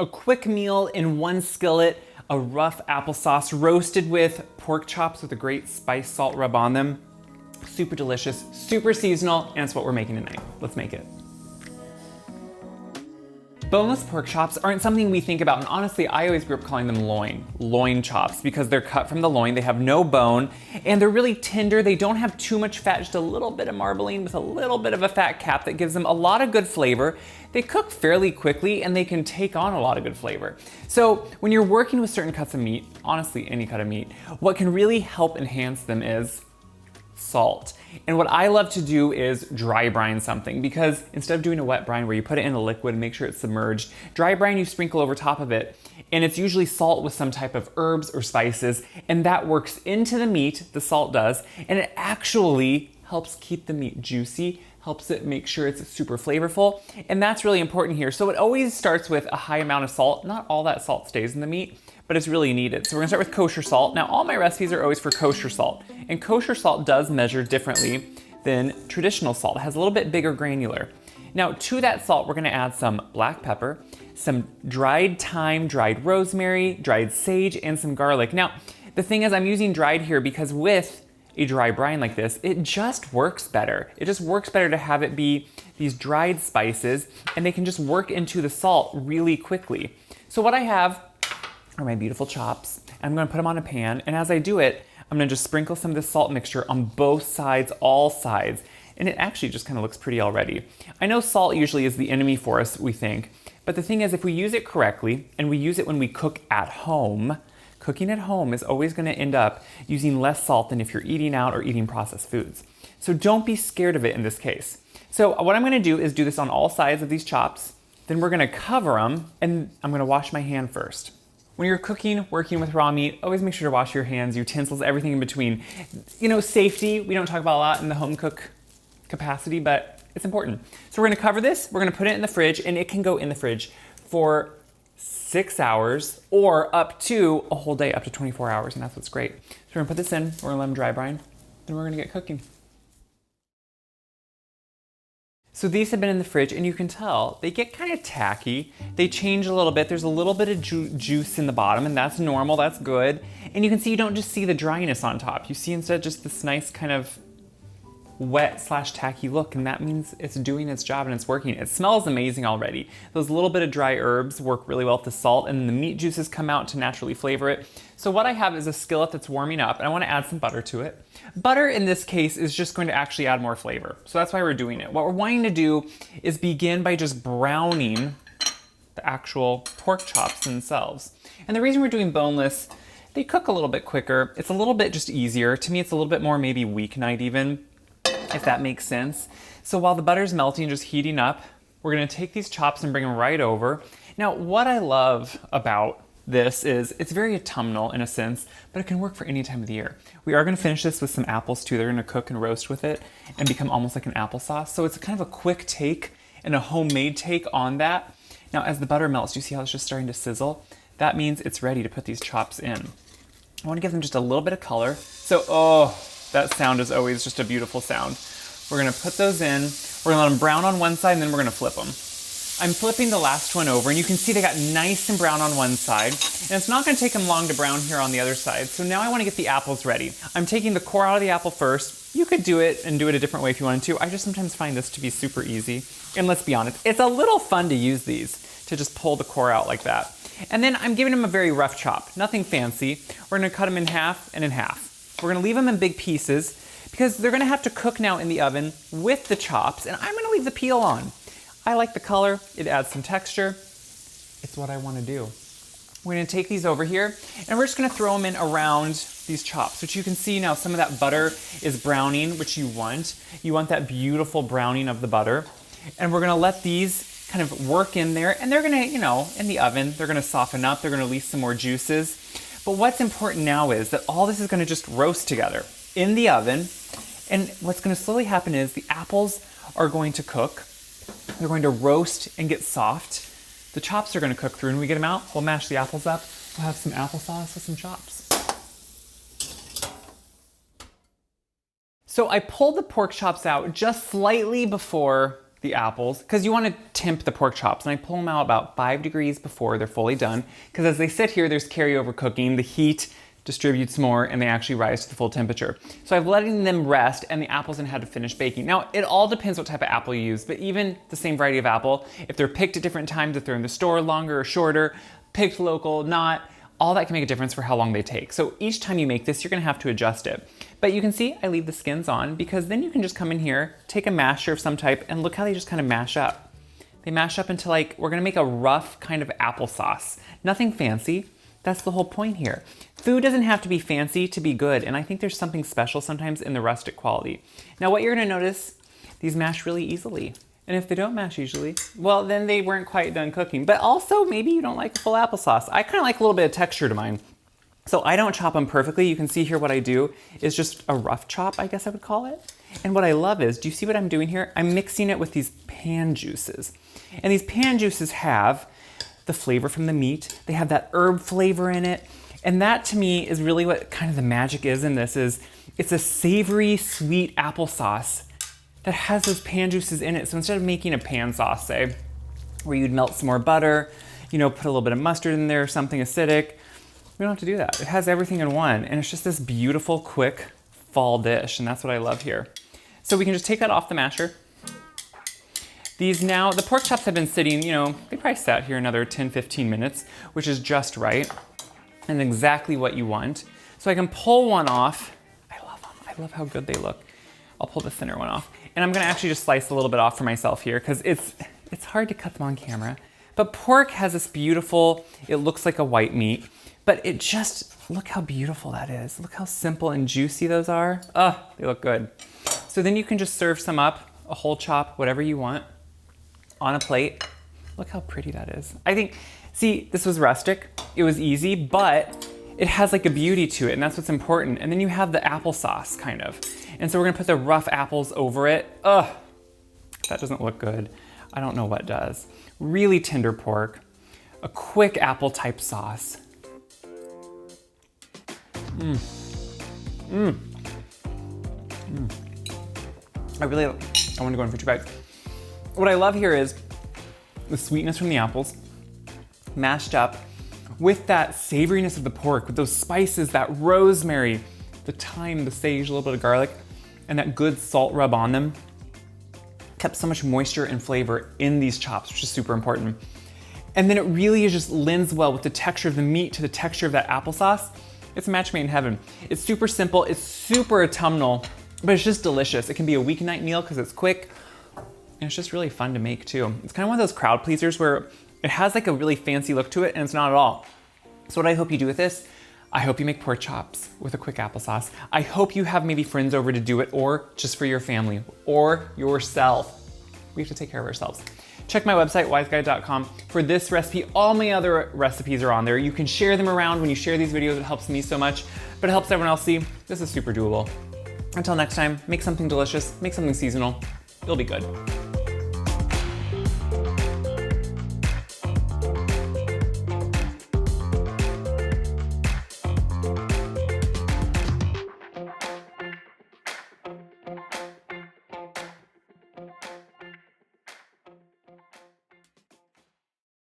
A quick meal in one skillet, a rough applesauce roasted with pork chops with a great spice salt rub on them. Super delicious, super seasonal, and it's what we're making tonight. Let's make it. Boneless pork chops aren't something we think about, and honestly, I always grew up calling them loin chops, because they're cut from the loin, they have no bone, and they're really tender. They don't have too much fat, just a little bit of marbling with a little bit of a fat cap that gives them a lot of good flavor. They cook fairly quickly, and they can take on a lot of good flavor. So when you're working with certain cuts of meat, honestly, any cut of meat, what can really help enhance them is salt. And what I love to do is dry brine something, because instead of doing a wet brine where you put it in a liquid and make sure it's submerged, dry brine you sprinkle over top of it, and it's usually salt with some type of herbs or spices, and that works into the meat, the salt does, and it actually helps keep the meat juicy, helps it make sure it's super flavorful, and that's really important here. So it always starts with a high amount of salt. Not all that salt stays in the meat, but it's really needed. So we're gonna start with kosher salt. Now, all my recipes are always for kosher salt, and kosher salt does measure differently than traditional salt. It has a little bit bigger granular. Now, to that salt, we're gonna add some black pepper, some dried thyme, dried rosemary, dried sage, and some garlic. Now, the thing is, I'm using dried here because with a dry brine like this, it just works better. It just works better to have it be these dried spices, and they can just work into the salt really quickly. So what I have are my beautiful chops. I'm gonna put them on a pan, and as I do it, I'm gonna just sprinkle some of this salt mixture on both sides, all sides, and it actually just kind of looks pretty already. I know salt usually is the enemy for us, we think, but the thing is, if we use it correctly, and we use it when we cook at home, cooking at home is always gonna end up using less salt than if you're eating out or eating processed foods. So don't be scared of it in this case. So what I'm gonna do is do this on all sides of these chops, then we're gonna cover them, and I'm gonna wash my hand first. When you're cooking, working with raw meat, always make sure to wash your hands, utensils, everything in between. You know, safety, we don't talk about a lot in the home cook capacity, but it's important. So we're gonna cover this, we're gonna put it in the fridge, and it can go in the fridge for 6 hours or up to a whole day, up to 24 hours, and that's what's great. So we're gonna put this in, we're gonna let them dry brine, then we're gonna get cooking. So these have been in the fridge, and you can tell they get kind of tacky. They change a little bit. There's a little bit of juice in the bottom, and that's normal, that's good. And you can see you don't just see the dryness on top. You see instead just this nice kind of wet / tacky look, and that means it's doing its job and it's working. It smells amazing already. Those little bit of dry herbs work really well with the salt, and the meat juices come out to naturally flavor it. So what I have is a skillet that's warming up, and I want to add some butter to it. Butter in this case is just going to actually add more flavor. So that's why we're doing it. What we're wanting to do is begin by just browning the actual pork chops themselves. And the reason we're doing boneless, they cook a little bit quicker. It's a little bit just easier. To me, it's a little bit more maybe weeknight even, if that makes sense. So while the butter's melting, just heating up, we're gonna take these chops and bring them right over. Now, what I love about this is it's very autumnal in a sense, but it can work for any time of the year. We are gonna finish this with some apples too. They're gonna cook and roast with it and become almost like an applesauce. So it's kind of a quick take and a homemade take on that. Now, as the butter melts, do you see how it's just starting to sizzle? That means it's ready to put these chops in. I wanna give them just a little bit of color. So, oh, that sound is always just a beautiful sound. We're gonna put those in. We're gonna let them brown on one side, and then we're gonna flip them. I'm flipping the last one over, and you can see they got nice and brown on one side, and it's not gonna take them long to brown here on the other side. So now I wanna get the apples ready. I'm taking the core out of the apple first. You could do it and do it a different way if you wanted to. I just sometimes find this to be super easy. And let's be honest, it's a little fun to use these, to just pull the core out like that. And then I'm giving them a very rough chop, nothing fancy. We're gonna cut them in half and in half. We're gonna leave them in big pieces because they're gonna have to cook now in the oven with the chops, and I'm gonna leave the peel on. I like the color, it adds some texture. It's what I wanna do. We're gonna take these over here, and we're just gonna throw them in around these chops, which you can see now some of that butter is browning, which you want. You want that beautiful browning of the butter. And we're gonna let these kind of work in there, and they're gonna, you know, in the oven, they're gonna soften up, they're gonna release some more juices. But what's important now is that all this is gonna just roast together in the oven. And what's gonna slowly happen is the apples are going to cook. They're going to roast and get soft. The chops are gonna cook through, and when we get them out, we'll mash the apples up. We'll have some applesauce with some chops. So I pulled the pork chops out just slightly before the apples because you want to temp the pork chops, and I pull them out about 5 degrees before they're fully done because as they sit here, there's carryover cooking. The heat distributes more and they actually rise to the full temperature. So I've letting them rest and the apples then had to finish baking. Now, it all depends what type of apple you use, but even the same variety of apple, if they're picked at different times, if they're in the store longer or shorter, picked local, not, all that can make a difference for how long they take. So each time you make this, you're gonna have to adjust it. But you can see I leave the skins on because then you can just come in here, take a masher of some type, and look how they just kind of mash up. They mash up into like, we're gonna make a rough kind of applesauce. Nothing fancy. That's the whole point here. Food doesn't have to be fancy to be good, and I think there's something special sometimes in the rustic quality. Now what you're gonna notice, these mash really easily. And if they don't mash easily, well then they weren't quite done cooking. But also maybe you don't like full applesauce. I kinda like a little bit of texture to mine. So I don't chop them perfectly. You can see here what I do is just a rough chop, I guess I would call it. And what I love is, do you see what I'm doing here? I'm mixing it with these pan juices. And these pan juices have the flavor from the meat. They have that herb flavor in it. And that to me is really what kind of the magic is in this is it's a savory, sweet applesauce that has those pan juices in it. So instead of making a pan sauce, say, where you'd melt some more butter, you know, put a little bit of mustard in there, something acidic, we don't have to do that. It has everything in one. And it's just this beautiful, quick fall dish. And that's what I love here. So we can just take that off the masher. These now, the pork chops have been sitting, you know, they probably sat here another 10, 15 minutes, which is just right and exactly what you want. So I can pull one off. I love them. I love how good they look. I'll pull the thinner one off. And I'm gonna actually just slice a little bit off for myself here because it's hard to cut them on camera. But pork has this beautiful, it looks like a white meat, but it just, look how beautiful that is. Look how simple and juicy those are. Oh, they look good. So then you can just serve some up, a whole chop, whatever you want, on a plate. Look how pretty that is. I think, see, this was rustic, it was easy, but it has like a beauty to it, and that's what's important. And then you have the applesauce, kind of. And so we're gonna put the rough apples over it. Ugh, that doesn't look good. I don't know what does. Really tender pork, a quick apple type sauce. I wanna go in for 2 bites. What I love here is the sweetness from the apples mashed up with that savoriness of the pork, with those spices, that rosemary, the thyme, the sage, a little bit of garlic, and that good salt rub on them. Kept so much moisture and flavor in these chops, which is super important. And then it really just lends well with the texture of the meat to the texture of that applesauce. It's a match made in heaven. It's super simple, it's super autumnal, but it's just delicious. It can be a weeknight meal because it's quick. And it's just really fun to make too. It's kind of one of those crowd pleasers where it has like a really fancy look to it and it's not at all. So what I hope you do with this, I hope you make pork chops with a quick applesauce. I hope you have maybe friends over to do it or just for your family or yourself. We have to take care of ourselves. Check my website, wiseguy.com, for this recipe. All my other recipes are on there. You can share them around. When you share these videos, it helps me so much, but it helps everyone else see this is super doable. Until next time, make something delicious, make something seasonal. It'll be good.